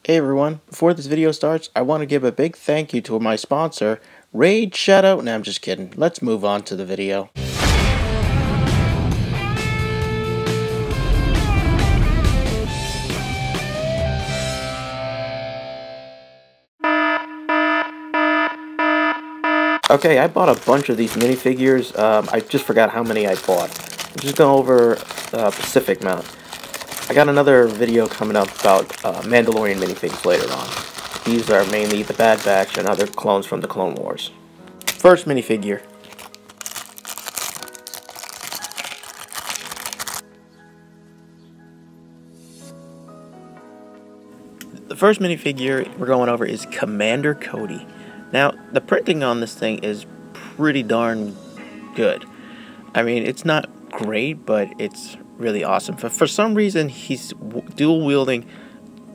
Hey everyone, before this video starts, I want to give a big thank you to my sponsor, Raid Shoutout. Nah, I'm just kidding. Let's move on to the video. Okay, I bought a bunch of these minifigures. I just forgot how many I bought. I'm just going over Pacific Mount. I got another video coming up about Mandalorian minifigs later on. These are mainly the Bad Batch and other clones from the Clone Wars. First minifigure. The first minifigure we're going over is Commander Cody. Now, the printing on this thing is pretty darn good. I mean, it's not great, but it's really awesome. For some reason, he's dual wielding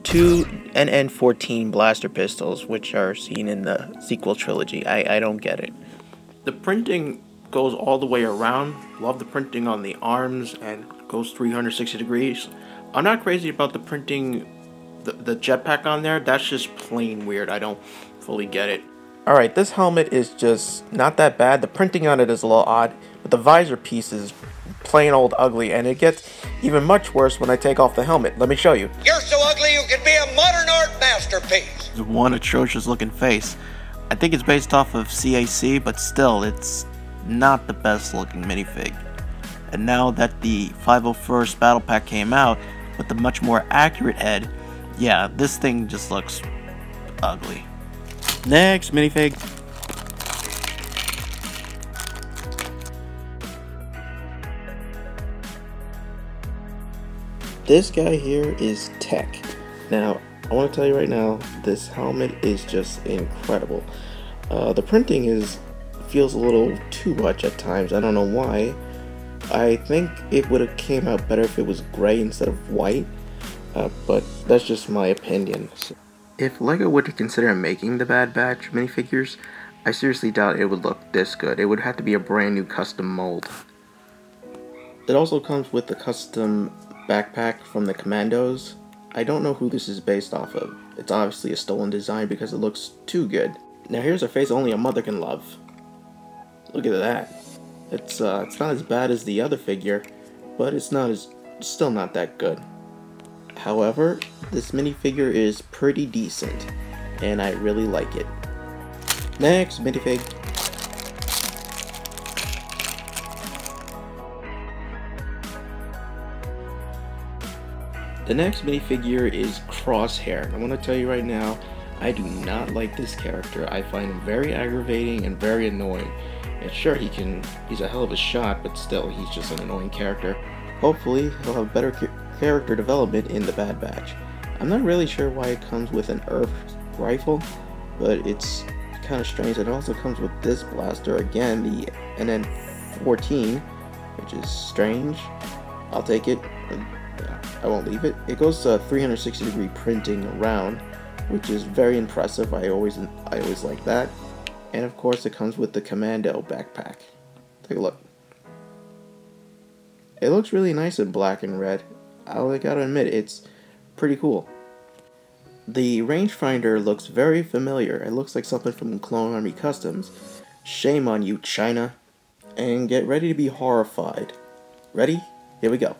two NN-14 blaster pistols, which are seen in the sequel trilogy. I don't get it. The printing goes all the way around. Love the printing on the arms and goes 360 degrees. I'm not crazy about the printing, the jetpack on there. That's just plain weird. I don't fully get it. Alright, this helmet is just not that bad. The printing on it is a little odd, but the visor piece is plain old ugly, and it gets even much worse when I take off the helmet. Let me show you. You're so ugly you could be a modern art masterpiece. One atrocious looking face. I think it's based off of CAC, but still, it's not the best looking minifig. And now that the 501st Battle Pack came out with the much more accurate head, yeah, this thing just looks ugly. Next minifig. This guy here is Tech. Now, I want to tell you right now, this helmet is just incredible. The printing feels a little too much at times. I don't know why. I think it would have came out better if it was gray instead of white, but that's just my opinion. If LEGO were to consider making the Bad Batch minifigures, I seriously doubt it would look this good. It would have to be a brand new custom mold. It also comes with the custom backpack from the Commandos. I don't know who this is based off of. It's obviously a stolen design because it looks too good. Now here's a face only a mother can love. Look at that. It's not as bad as the other figure, but it's still not that good. However, this minifigure is pretty decent, and I really like it. Next minifig. The next minifigure is Crosshair. I want to tell you right now, I do not like this character. I find him very aggravating and very annoying. And sure, he's a hell of a shot, but still, he's just an annoying character. Hopefully, he'll have better character development in the Bad Batch. I'm not really sure why it comes with an Earth rifle, but it's kind of strange. It also comes with this blaster, again, the NN-14, which is strange. I'll take it. I won't leave it. It goes 360 degree printing around, which is very impressive. I always like that. And of course, it comes with the Commando backpack. Take a look. It looks really nice in black and red. I gotta admit, it's pretty cool. The rangefinder looks very familiar. It looks like something from Clone Army Customs. Shame on you, China. And get ready to be horrified. Ready? Here we go.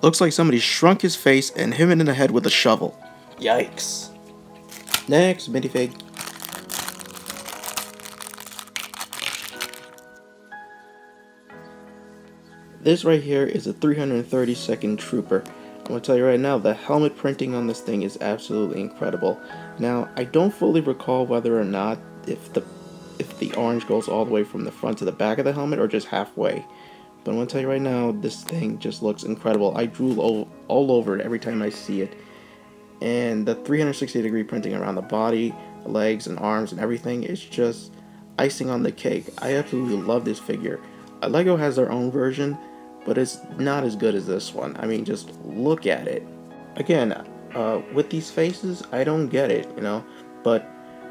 Looks like somebody shrunk his face and hit him in the head with a shovel. Yikes. Next minifig. This right here is a 332nd Trooper. I'm going to tell you right now, the helmet printing on this thing is absolutely incredible. Now, I don't fully recall whether or not if the orange goes all the way from the front to the back of the helmet or just halfway. But I'm going to tell you right now, this thing just looks incredible. I drool all over it every time I see it. And the 360 degree printing around the body, legs, and arms and everything is just icing on the cake. I absolutely love this figure. LEGO has their own version, but it's not as good as this one. I mean, just look at it. Again, with these faces, I don't get it, you know. But,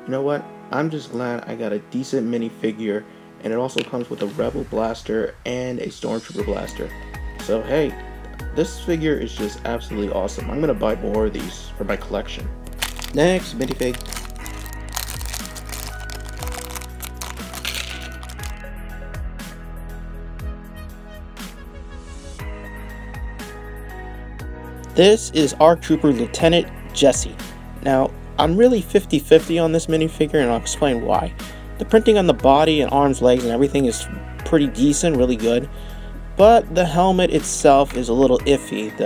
you know what? I'm just glad I got a decent minifigure. And it also comes with a Rebel blaster and a Stormtrooper blaster. So hey, This figure is just absolutely awesome. I'm gonna buy more of these for my collection. Next, minifig. This is ARC Trooper Lieutenant Jesse. Now, I'm really 50-50 on this minifigure, and I'll explain why. The printing on the body and arms, legs, and everything is pretty decent, really good. But the helmet itself is a little iffy.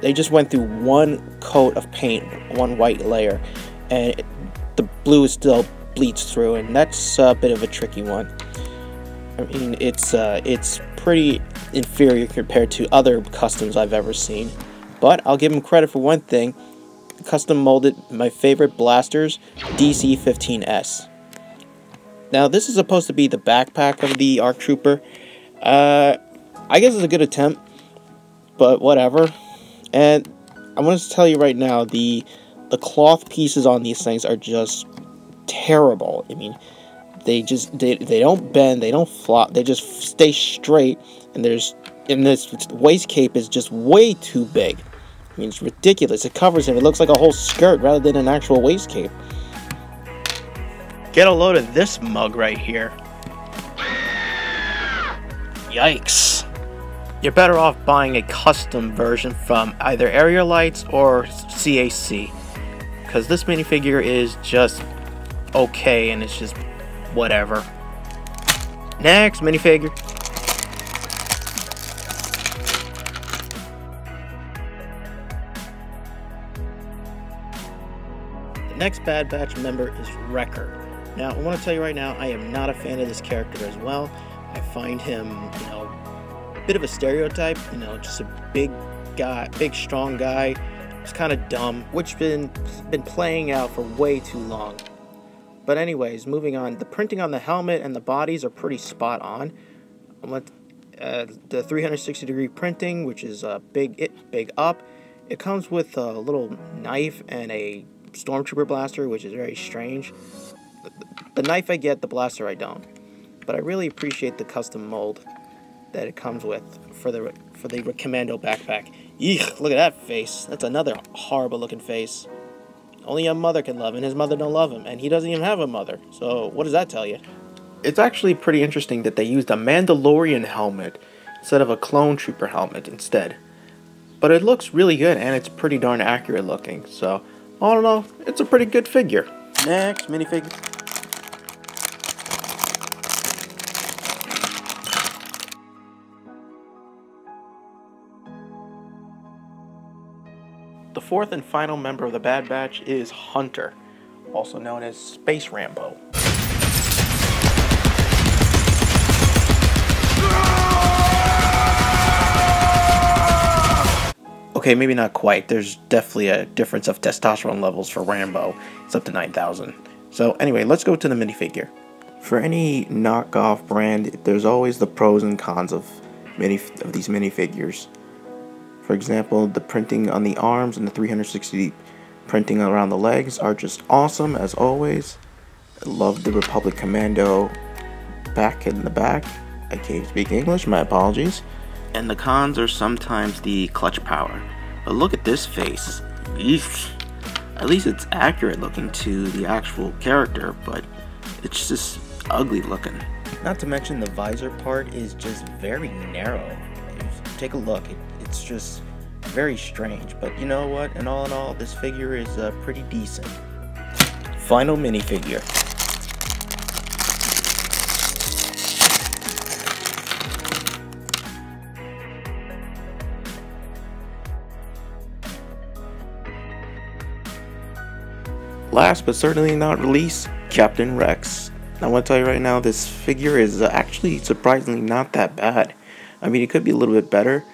They just went through one coat of paint, one white layer, and the blue still bleeds through, and that's a bit of a tricky one. I mean, it's pretty inferior compared to other customs I've ever seen. But I'll give him credit for one thing. Custom molded my favorite blasters, DC-15S. Now, this is supposed to be the backpack of the ARC Trooper. I guess it's a good attempt, but whatever. And I want to tell you right now, the cloth pieces on these things are just terrible. I mean, they don't bend, they don't flop, they just stay straight. And this waist cape is just way too big. I mean, it's ridiculous. It covers him. It looks like a whole skirt rather than an actual waist cape. Get a load of this mug right here. Yikes. You're better off buying a custom version from either Area Lights or CAC. Because this minifigure is just okay, and it's just whatever. Next minifigure. The next Bad Batch member is Wrecker. Now, I want to tell you right now, I am not a fan of this character as well. I find him, a bit of a stereotype, just a big guy, big strong guy. It's kind of dumb, which been playing out for way too long. But anyways, moving on. The printing on the helmet and the bodies are pretty spot on. The 360-degree printing, which is big up. It comes with a little knife and a stormtrooper blaster, which is very strange. The knife I get, the blaster I don't. But I really appreciate the custom mold that it comes with for the Commando backpack. Eek, look at that face. That's another horrible looking face. Only a mother can love him, and his mother don't love him, and he doesn't even have a mother. So what does that tell you? It's actually pretty interesting that they used a Mandalorian helmet instead of a clone trooper helmet instead. But it looks really good, and it's pretty darn accurate looking. So all in all, it's a pretty good figure. Next minifigure. The fourth and final member of the Bad Batch is Hunter, also known as Space Rambo. Okay, maybe not quite. There's definitely a difference of testosterone levels for Rambo. It's up to 9,000. So anyway, let's go to the minifigure. For any knockoff brand, there's always the pros and cons of these minifigures. For example, the printing on the arms and the 360 printing around the legs are just awesome as always. I love the Republic Commando back in the back. I can't speak English, my apologies. And the cons are sometimes the clutch power. But look at this face. Eesh. At least it's accurate looking to the actual character, but it's just ugly looking. Not to mention the visor part is just very narrow. Take a look. It's just very strange, but you know what? And all in all, this figure is pretty decent. Final minifigure. Last but certainly not least, Captain Rex. I want to tell you right now, this figure is actually surprisingly not that bad. I mean, it could be a little bit better.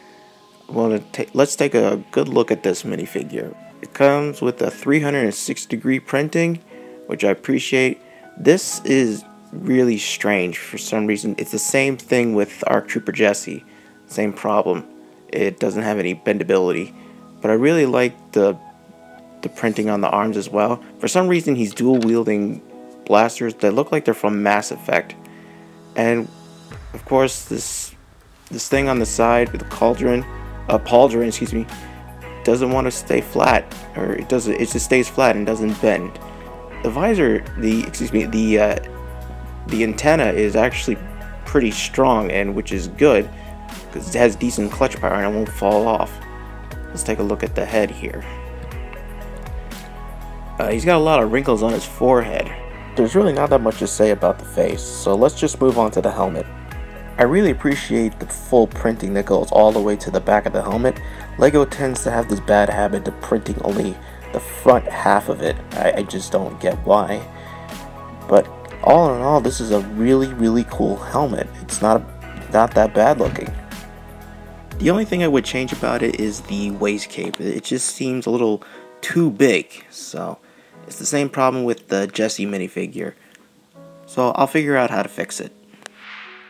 Well, let's take a good look at this minifigure. It comes with a 360-degree printing, which I appreciate. This is really strange for some reason. It's the same thing with ARC Trooper Jesse. Same problem. It doesn't have any bendability. But I really like the printing on the arms as well. For some reason, he's dual-wielding blasters that look like they're from Mass Effect. And, of course, this thing on the side with the cauldron. pauldron, excuse me, doesn't want to stay flat, or it just stays flat and doesn't bend. The visor, the antenna is actually pretty strong, and which is good because it has decent clutch power and it won't fall off. Let's take a look at the head here. He's got a lot of wrinkles on his forehead. There's really not that much to say about the face, so let's just move on to the helmet. I really appreciate the full printing that goes all the way to the back of the helmet. LEGO tends to have this bad habit of printing only the front half of it. I just don't get why. But all in all, this is a really cool helmet. It's not that bad looking. The only thing I would change about it is the waist cape. It just seems a little too big. So it's the same problem with the Jessie minifigure. So I'll figure out how to fix it.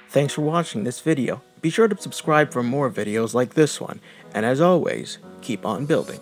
Thanks for watching this video. Be sure to subscribe for more videos like this one. And as always, keep on building.